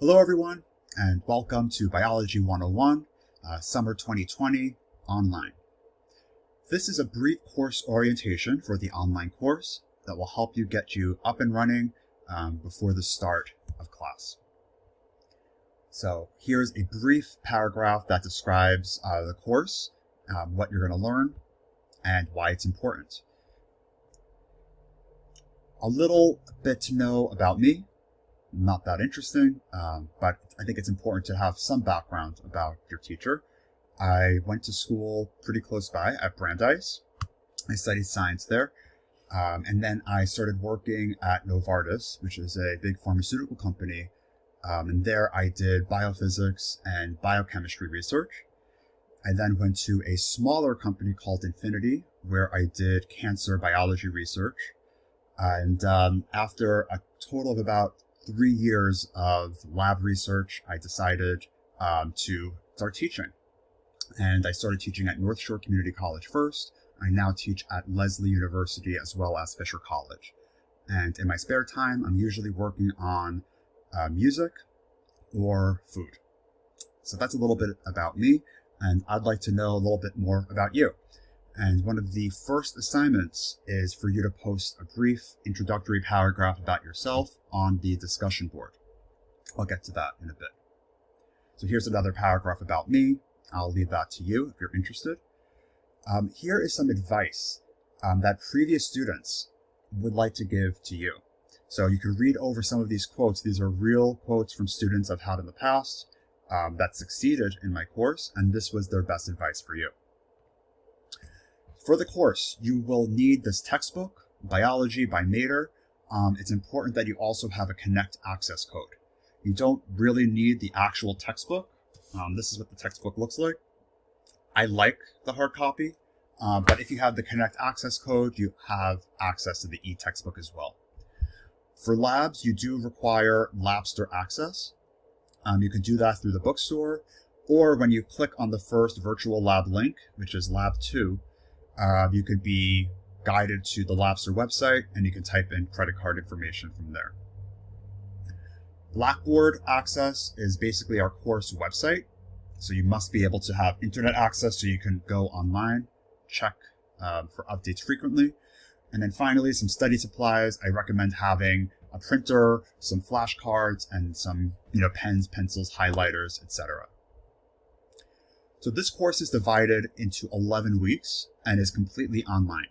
Hello everyone, and welcome to Biology 101, Summer 2020 online. This is a brief course orientation for the online course that will help you get you up and running before the start of class. So here's a brief paragraph that describes the course, what you're going to learn, and why it's important. A little bit to know about me. Not that interesting, but I think it's important to have some background about your teacher. I went to school pretty close by at Brandeis. I studied science there, and then I started working at Novartis, which is a big pharmaceutical company, and there I did biophysics and biochemistry research. I then went to a smaller company called Infinity, where I did cancer biology research, and after a total of about 3 years of lab research, I decided to start teaching. And I started teaching at North Shore Community College first. I now teach at Lesley University as well as Fisher College. And in my spare time, I'm usually working on music or food. So that's a little bit about me, and I'd like to know a little bit more about you. And one of the first assignments is for you to post a brief introductory paragraph about yourself on the discussion board. I'll get to that in a bit. So here's another paragraph about me. I'll leave that to you if you're interested. Here is some advice that previous students would like to give to you. So you can read over some of these quotes. These are real quotes from students I've had in the past that succeeded in my course, and this was their best advice for you. For the course, you will need this textbook, Biology by Mater. It's important that you also have a Connect access code. You don't really need the actual textbook. This is what the textbook looks like. I like the hard copy, but if you have the Connect access code, you have access to the e-textbook as well. For labs, you do require Labster access. You can do that through the bookstore, or when you click on the first virtual lab link, which is Lab 2, you could be guided to the Labster website, and you can type in credit card information from there. Blackboard access is basically our course website, so you must be able to have internet access so you can go online, check for updates frequently. And then finally, some study supplies. I recommend having a printer, some flashcards, and some pens, pencils, highlighters, etc. So this course is divided into 11 weeks and is completely online.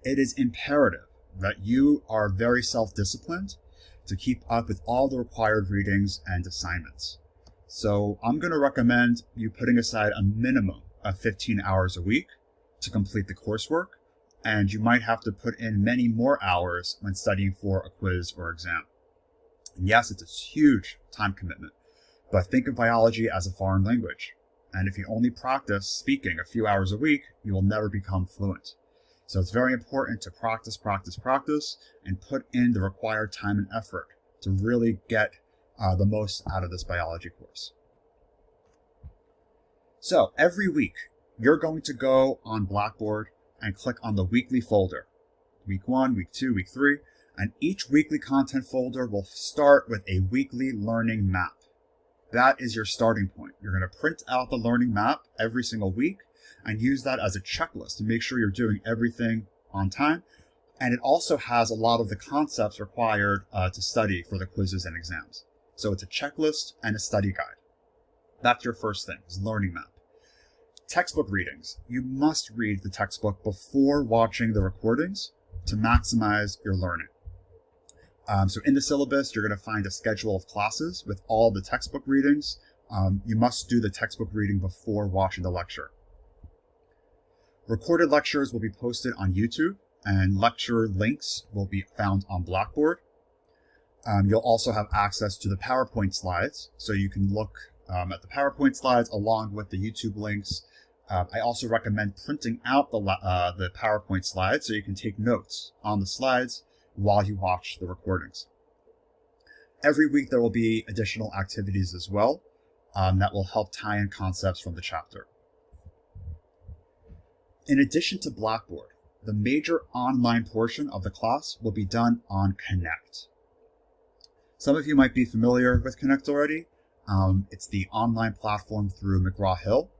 It is imperative that you are very self-disciplined to keep up with all the required readings and assignments. So I'm going to recommend you putting aside a minimum of 15 hours a week to complete the coursework, and you might have to put in many more hours when studying for a quiz or exam. And yes, it's a huge time commitment, but think of biology as a foreign language. And if you only practice speaking a few hours a week, you will never become fluent. So it's very important to practice, and put in the required time and effort to really get the most out of this biology course. So every week, you're going to go on Blackboard and click on the weekly folder. Week 1, week 2, week 3, and each weekly content folder will start with a weekly learning map. That is your starting point. You're going to print out the learning map every single week and use that as a checklist to make sure you're doing everything on time. And it also has a lot of the concepts required to study for the quizzes and exams. So it's a checklist and a study guide. That's your first thing, is learning map. Textbook readings. You must read the textbook before watching the recordings to maximize your learning. So in the syllabus, you're going to find a schedule of classes with all the textbook readings. You must do the textbook reading before watching the lecture. Recorded lectures will be posted on YouTube, and lecture links will be found on Blackboard. You'll also have access to the PowerPoint slides, so you can look at the PowerPoint slides along with the YouTube links. I also recommend printing out the PowerPoint slides so you can take notes on the slides while you watch the recordings. Every week there will be additional activities as well that will help tie in concepts from the chapter. In addition to Blackboard, the major online portion of the class will be done on Connect. Some of you might be familiar with Connect already. It's the online platform through McGraw-Hill.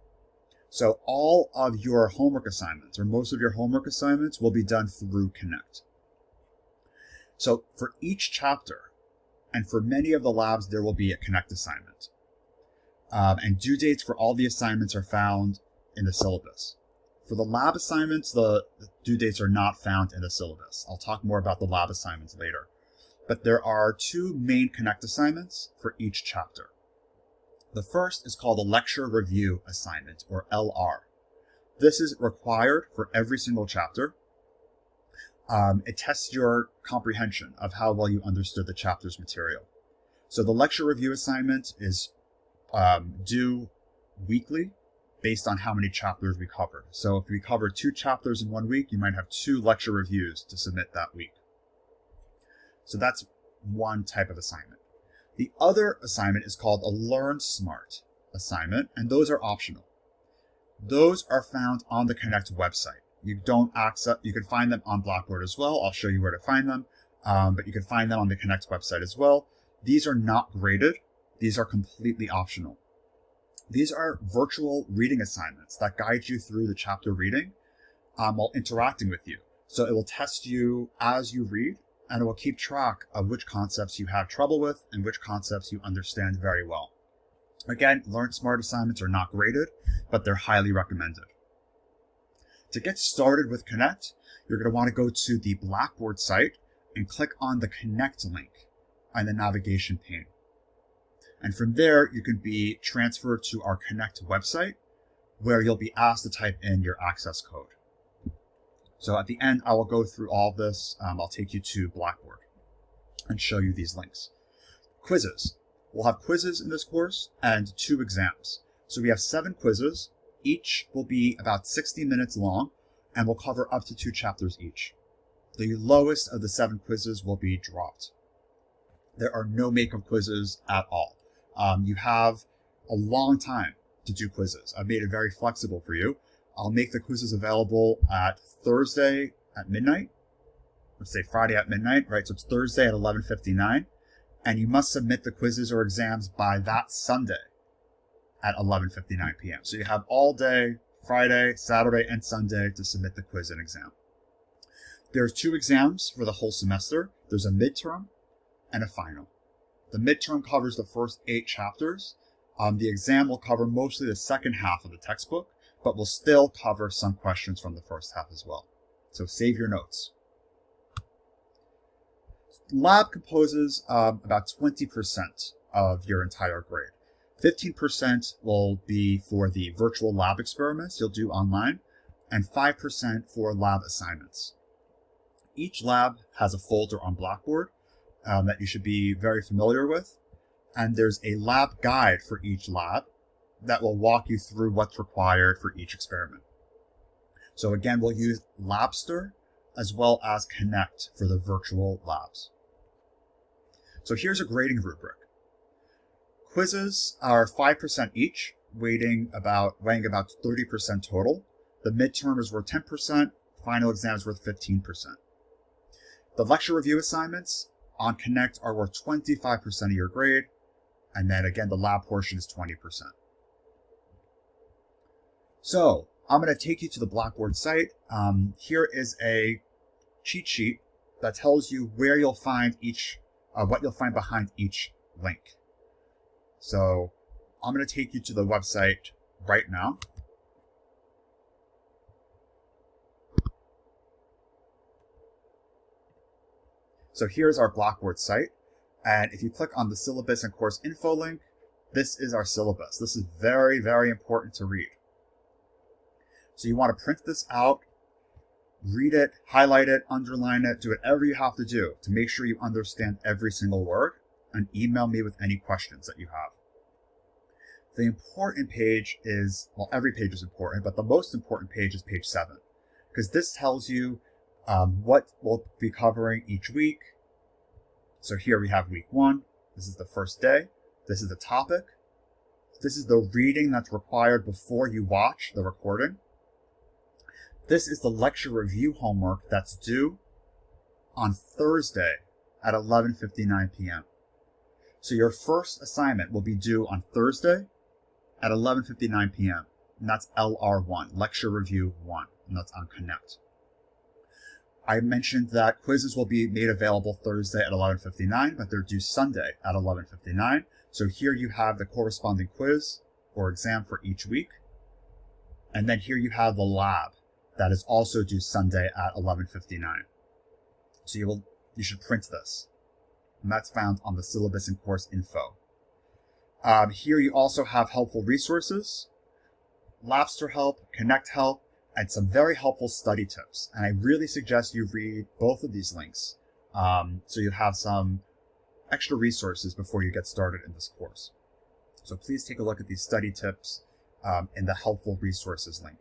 So all of your homework assignments, or most of your homework assignments, will be done through Connect. So for each chapter, and for many of the labs, there will be a Connect assignment. And due dates for all the assignments are found in the syllabus. For the lab assignments, the due dates are not found in the syllabus. I'll talk more about the lab assignments later. But there are two main Connect assignments for each chapter. The first is called a lecture review assignment, or LR. This is required for every single chapter. It tests your comprehension of how well you understood the chapter's material. So the lecture review assignment is due weekly based on how many chapters we covered. So if we cover 2 chapters in 1 week, you might have 2 lecture reviews to submit that week. So that's one type of assignment. The other assignment is called a Learn Smart assignment, and those are optional. Those are found on the Connect website. You can find them on Blackboard as well. I'll show you where to find them, but you can find them on the Connect website as well. These are not graded. These are completely optional. These are virtual reading assignments that guide you through the chapter reading while interacting with you. So it will test you as you read, and it will keep track of which concepts you have trouble with and which concepts you understand very well. Again, Learn Smart assignments are not graded, but they're highly recommended. To get started with Connect, you're going to want to go to the Blackboard site and click on the Connect link on the navigation pane. And from there, you can be transferred to our Connect website, where you'll be asked to type in your access code. So at the end, I will go through all of this. I'll take you to Blackboard and show you these links. Quizzes. We'll have quizzes in this course and 2 exams. So we have 7 quizzes. Each will be about 60 minutes long and will cover up to 2 chapters each. The lowest of the 7 quizzes will be dropped. There are no makeup quizzes at all. You have a long time to do quizzes. I've made it very flexible for you. I'll make the quizzes available at Thursday at midnight. Let's say Friday at midnight, right? So it's Thursday at 11:59. And you must submit the quizzes or exams by that Sunday at 11:59 p.m. So you have all day, Friday, Saturday, and Sunday to submit the quiz and exam. There's 2 exams for the whole semester. There's a midterm and a final. The midterm covers the first 8 chapters. The exam will cover mostly the second half of the textbook, but will still cover some questions from the first half as well. So save your notes. Lab composes about 20% of your entire grade. 15% will be for the virtual lab experiments you'll do online, and 5% for lab assignments. Each lab has a folder on Blackboard that you should be very familiar with, and there's a lab guide for each lab that will walk you through what's required for each experiment. So again, we'll use Labster as well as Connect for the virtual labs. So here's a grading rubric. Quizzes are 5% each, weighing about 30% total. The midterm is worth 10%, final exam is worth 15%. The lecture review assignments on Connect are worth 25% of your grade, and then again, the lab portion is 20%. So I'm going to take you to the Blackboard site. Here is a cheat sheet that tells you where you'll find what you'll find behind each link. So I'm going to take you to the website right now. So here's our Blackboard site. And if you click on the syllabus and course info link, this is our syllabus. This is very, very important to read. So you want to print this out, read it, highlight it, underline it, do whatever you have to do to make sure you understand every single word, and email me with any questions that you have. The important page is, well, every page is important, but the most important page is page 7, because this tells you what we'll be covering each week. So here we have week 1. This is the first day. This is the topic. This is the reading that's required before you watch the recording. This is the lecture review homework that's due on Thursday at 11:59 p.m. So your first assignment will be due on Thursday at 11:59 p.m. And that's LR1, Lecture Review 1, and that's on Connect. I mentioned that quizzes will be made available Thursday at 11:59, but they're due Sunday at 11:59. So here you have the corresponding quiz or exam for each week. And then here you have the lab that is also due Sunday at 11:59. So you should print this. And that's found on the syllabus and course info. Here you also have helpful resources, Labster help, Connect help, and some very helpful study tips. And I really suggest you read both of these links so you have some extra resources before you get started in this course. So please take a look at these study tips in the helpful resources link.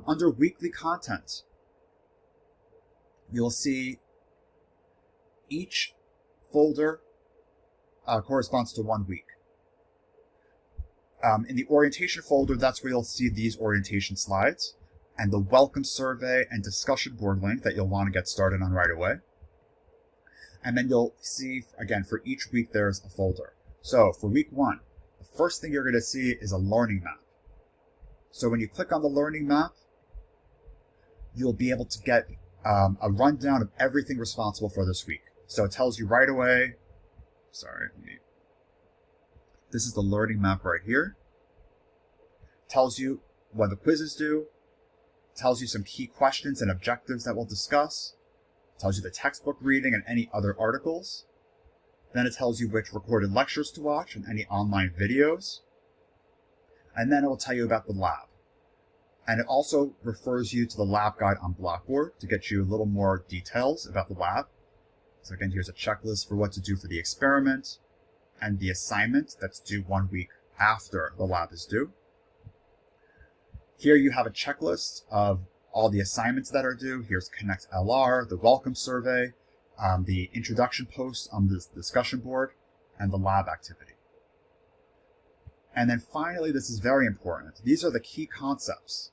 Under weekly content, you'll see each folder corresponds to 1 week. In the orientation folder, that's where you'll see these orientation slides and the welcome survey and discussion board link that you'll want to get started on right away. And then you'll see, again, for each week, there's a folder. So for week 1, the first thing you're going to see is a learning map. So when you click on the learning map, you'll be able to get a rundown of everything responsible for this week. So it tells you right away, this is the learning map right here. Tells you when the quiz is due, tells you some key questions and objectives that we'll discuss, tells you the textbook reading and any other articles. Then it tells you which recorded lectures to watch and any online videos. And then it will tell you about the lab. And it also refers you to the lab guide on Blackboard to get you a little more details about the lab. So again, here's a checklist for what to do for the experiment and the assignment that's due 1 week after the lab is due. Here you have a checklist of all the assignments that are due. Here's Connect LR, the welcome survey, the introduction post on this discussion board, and the lab activity. And then finally, this is very important. These are the key concepts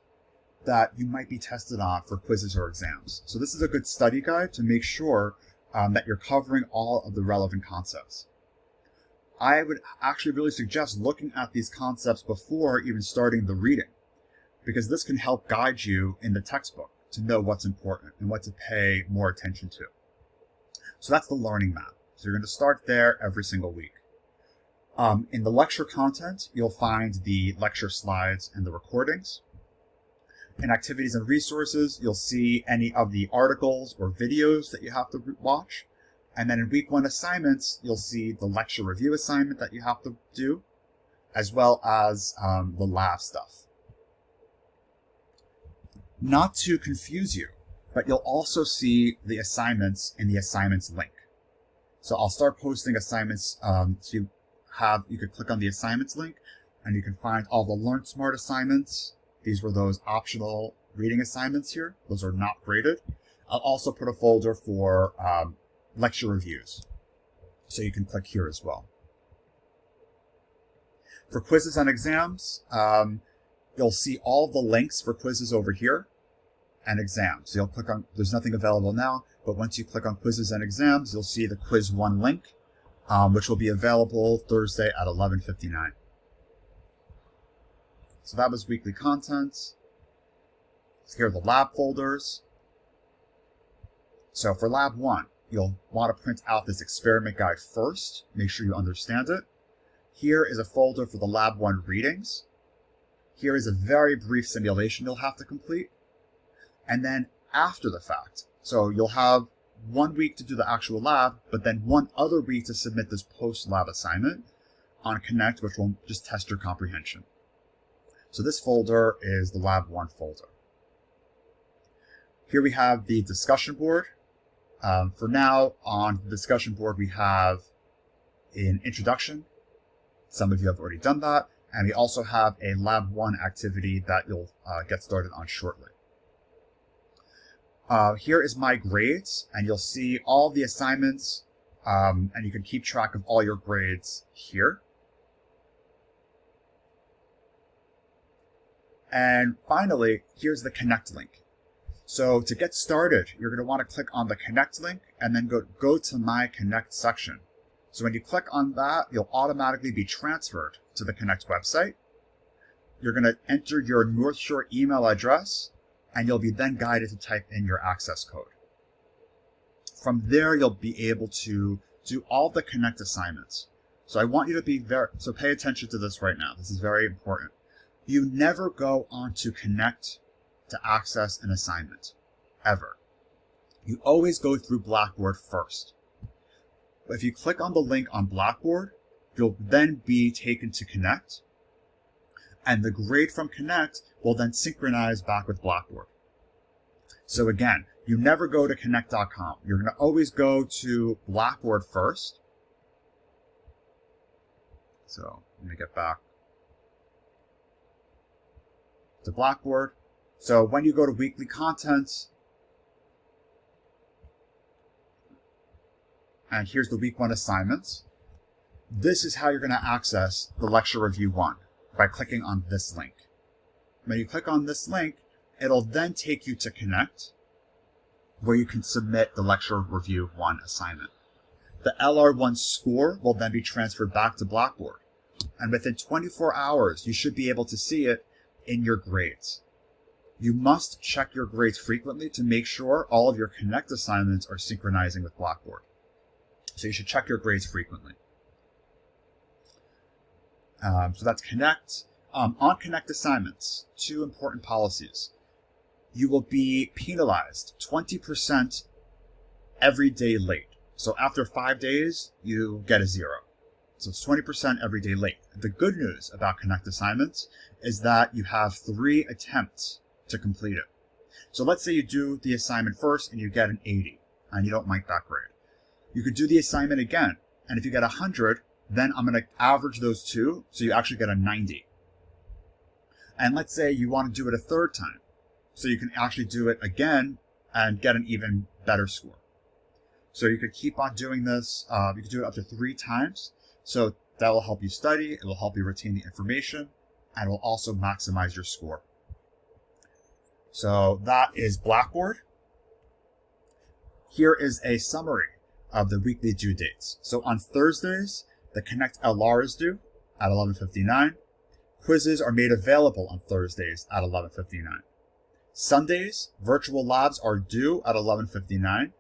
that you might be tested on for quizzes or exams. So this is a good study guide to make sure that you're covering all of the relevant concepts. I would actually really suggest looking at these concepts before even starting the reading, because this can help guide you in the textbook to know what's important and what to pay more attention to. So that's the learning map. So you're going to start there every single week. In the lecture content, you'll find the lecture slides and the recordings. In activities and resources, you'll see any of the articles or videos that you have to watch. And then in week 1 assignments, you'll see the lecture review assignment that you have to do, as well as the lab stuff. Not to confuse you, but you'll also see the assignments in the assignments link. So I'll start posting assignments. So you could click on the assignments link and you can find all the Learn Smart assignments. These were those optional reading assignments here. Those are not graded. I'll also put a folder for lecture reviews. So you can click here as well. For quizzes and exams, you'll see all the links for quizzes over here and exams. So you'll click on, there's nothing available now, but once you click on quizzes and exams, you'll see the quiz 1 link, which will be available Thursday at 11:59. So that was weekly content. So here are the lab folders. So for lab 1, you'll want to print out this experiment guide first. Make sure you understand it. Here is a folder for the lab 1 readings. Here is a very brief simulation you'll have to complete. And then after the fact, so you'll have 1 week to do the actual lab, but then 1 other week to submit this post-lab assignment on Connect, which will just test your comprehension. So this folder is the lab 1 folder. Here we have the discussion board. For now, on the discussion board, we have an introduction. Some of you have already done that. And we also have a lab 1 activity that you'll get started on shortly. Here is my grades, and you'll see all the assignments, and you can keep track of all your grades here. And finally, here's the Connect link. So to get started, you're going to want to click on the Connect link and then go to my Connect section. So when you click on that, you'll automatically be transferred to the Connect website. You're going to enter your North Shore email address, and you'll be then guided to type in your access code. From there, you'll be able to do all the Connect assignments. So I want you to so pay attention to this right now. This is very important. You never go on to Connect to access an assignment, ever. You always go through Blackboard first. But if you click on the link on Blackboard, you'll then be taken to Connect, and the grade from Connect will then synchronize back with Blackboard. So again, you never go to Connect.com. You're going to always go to Blackboard first. So let me get back to Blackboard. So when you go to weekly content, and here's the week 1 assignments, this is how you're going to access the lecture review 1 by clicking on this link. When you click on this link, it'll then take you to Connect, where you can submit the lecture review 1 assignment. The LR1 score will then be transferred back to Blackboard, and within 24 hours, you should be able to see it in your grades. You must check your grades frequently to make sure all of your Connect assignments are synchronizing with Blackboard. So you should check your grades frequently. So that's Connect. On Connect assignments, 2 important policies. You will be penalized 20% every day late. So after 5 days, you get a 0. So it's 20% every day late. The good news about Connect assignments is that you have 3 attempts to complete it. So let's say you do the assignment first and you get an 80 and you don't like that grade. You could do the assignment again, and if you get 100, then I'm going to average those 2, so you actually get a 90. And let's say you want to do it a 3rd time, so you can actually do it again and get an even better score. So you could keep on doing this. You could do it up to 3 times. So that will help you study, it will help you retain the information, and it will also maximize your score. So that is Blackboard. Here is a summary of the weekly due dates. So on Thursdays, the Connect LR is due at 11:59. Quizzes are made available on Thursdays at 11:59. Sundays, virtual labs are due at 11:59.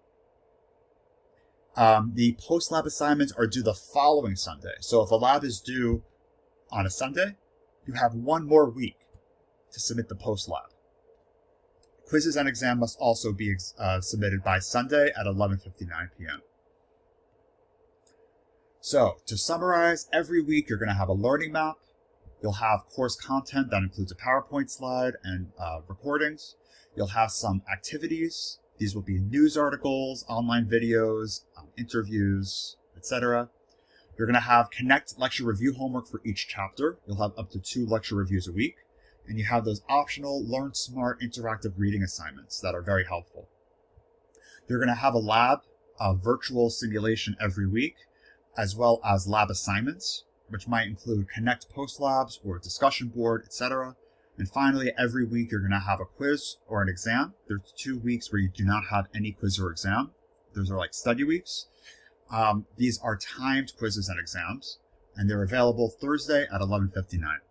The post-lab assignments are due the following Sunday. So if a lab is due on a Sunday, you have 1 more week to submit the post-lab. Quizzes and exam must also be submitted by Sunday at 11:59 p.m. So to summarize, every week you're going to have a learning map. You'll have course content that includes a PowerPoint slide and recordings. You'll have some activities. These will be news articles, online videos, interviews, etc. You're going to have Connect lecture review homework for each chapter. You'll have up to 2 lecture reviews a week. And you have those optional Learn Smart interactive reading assignments that are very helpful. You're going to have a lab, a virtual simulation every week, as well as lab assignments, which might include Connect post labs or discussion board, etc. And finally, every week you're going to have a quiz or an exam. There's 2 weeks where you do not have any quiz or exam. Those are like study weeks. These are timed quizzes and exams, and they're available Thursday at 11:59.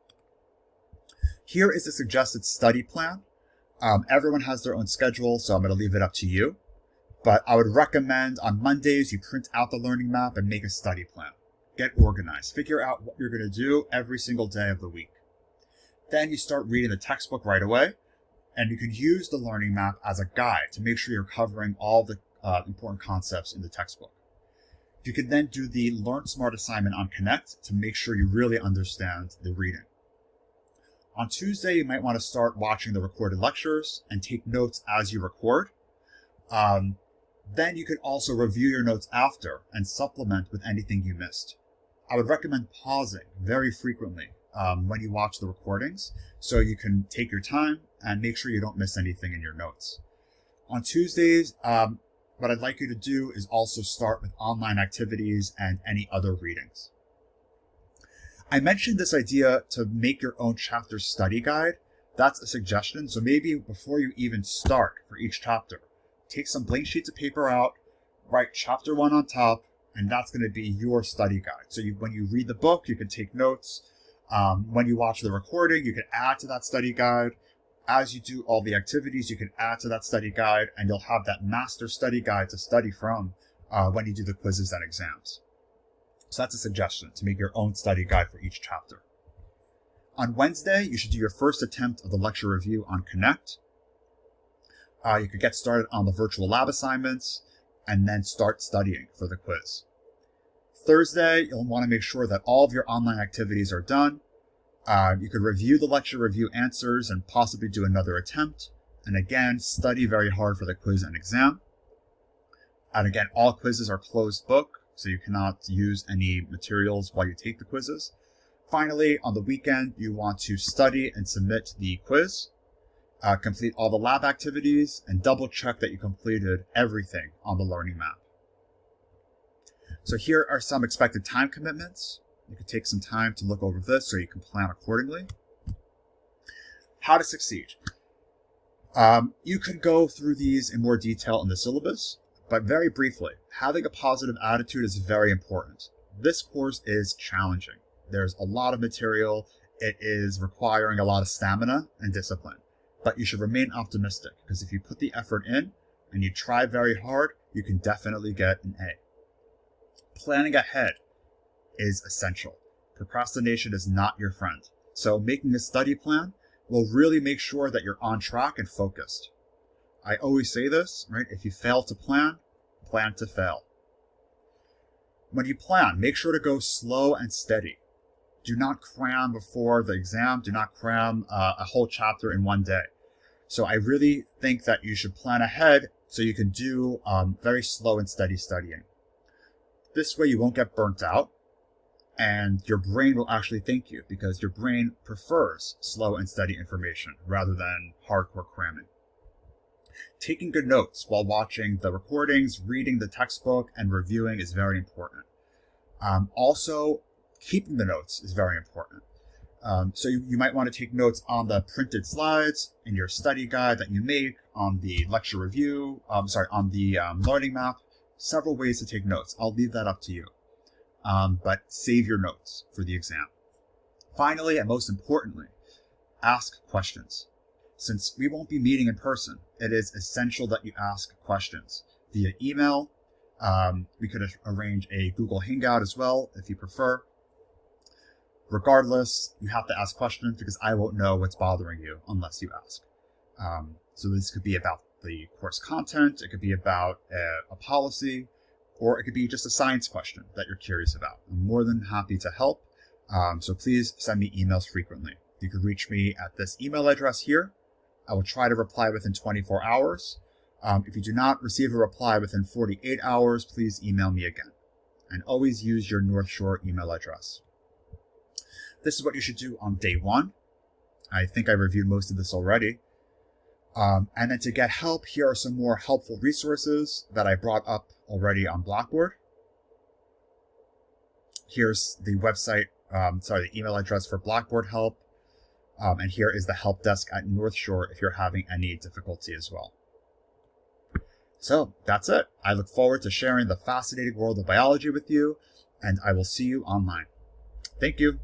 Here is a suggested study plan. Everyone has their own schedule, so I'm going to leave it up to you. But I would recommend on Mondays you print out the learning map and make a study plan. Get organized. Figure out what you're going to do every single day of the week. Then you start reading the textbook right away, and you can use the learning map as a guide to make sure you're covering all the important concepts in the textbook. You can then do the Learn Smart assignment on Connect to make sure you really understand the reading. On Tuesday, you might want to start watching the recorded lectures and take notes as you record. Then you could also review your notes after and supplement with anything you missed. I would recommend pausing very frequently when you watch the recordings so you can take your time and make sure you don't miss anything in your notes. On Tuesdays, what I'd like you to do is also start with online activities and any other readings. I mentioned this idea to make your own chapter study guide. That's a suggestion. So maybe before you even start for each chapter, take some blank sheets of paper out, write chapter 1 on top, and that's going to be your study guide. So when you read the book, you can take notes. When you watch the recording, you can add to that study guide. As you do all the activities, you can add to that study guide, and you'll have that master study guide to study from when you do the quizzes and exams. So that's a suggestion, to make your own study guide for each chapter. On Wednesday, you should do your first attempt of the lecture review on Connect. You could get started on the virtual lab assignments and then start studying for the quiz. Thursday, you'll want to make sure that all of your online activities are done. You could review the lecture review answers and possibly do another attempt. And again, study very hard for the quiz and exam. And again, all quizzes are closed book, so you cannot use any materials while you take the quizzes. Finally, on the weekend, you want to study and submit the quiz, complete all the lab activities, and double check that you completed everything on the learning map. So here are some expected time commitments. You can take some time to look over this so you can plan accordingly. How to succeed. You could go through these in more detail in the syllabus, but very briefly, having a positive attitude is very important. This course is challenging. There's a lot of material. It is requiring a lot of stamina and discipline, but you should remain optimistic, because if you put the effort in and you try very hard, you can definitely get an A. Planning ahead is essential. Procrastination is not your friend. So making a study plan will really make sure that you're on track and focused. I always say this, right? If you fail to plan, plan to fail. When you plan, make sure to go slow and steady. Do not cram before the exam. Do not cram a whole chapter in one day. So I really think that you should plan ahead so you can do very slow and steady studying. This way you won't get burnt out, and your brain will actually thank you, because your brain prefers slow and steady information rather than hardcore cramming. Taking good notes while watching the recordings, reading the textbook, and reviewing is very important. Also, keeping the notes is very important. So you might want to take notes on the printed slides in your study guide that you make, on the lecture review, on the learning map. Several ways to take notes. I'll leave that up to you. But save your notes for the exam. Finally, and most importantly, ask questions. Since we won't be meeting in person, it is essential that you ask questions via email. We could arrange a Google Hangout as well, if you prefer. Regardless, you have to ask questions, because I won't know what's bothering you unless you ask. So this could be about the course content, it could be about a policy, or it could be just a science question that you're curious about. I'm more than happy to help, so please send me emails frequently. You can reach me at this email address here. I will try to reply within 24 hours. If you do not receive a reply within 48 hours, please email me again. And always use your North Shore email address. This is what you should do on day 1. I think I reviewed most of this already. And then to get help, here are some more helpful resources that I brought up already on Blackboard. Here's the website, the email address for Blackboard help. And here is the help desk at North Shore if you're having any difficulty as well. So that's it. I look forward to sharing the fascinating world of biology with you, and I will see you online. Thank you.